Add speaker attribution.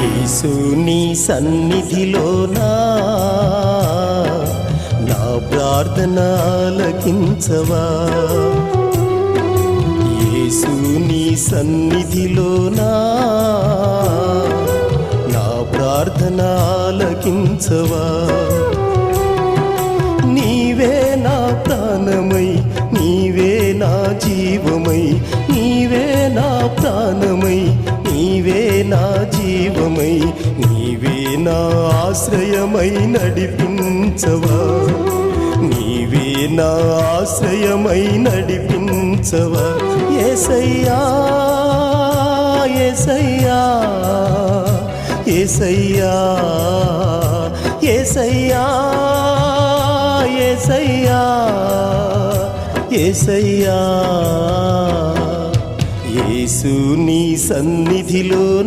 Speaker 1: యేసు నీ సన్నిధిలోనా నా ప్రార్థన ఆలకించవా. యేసు నీ సన్నిధిలోనా నా ప్రార్థన ఆలకించవా. నీవే నా ప్రాణమై, నీవే నా జీవమై, నీవే నా ప్రాణమై, నీవే నా జీవమై, నీవే నా ఆశ్రయమై నడిపించవా. నీవే నా ఆశ్రయమై నడిపించవా. యేసయ్యా యేసయ్యా యేసయ్యా యేసయ్యా యేసయ్యా యేసయ్యా. యేసు నీ సన్నిధిలోనా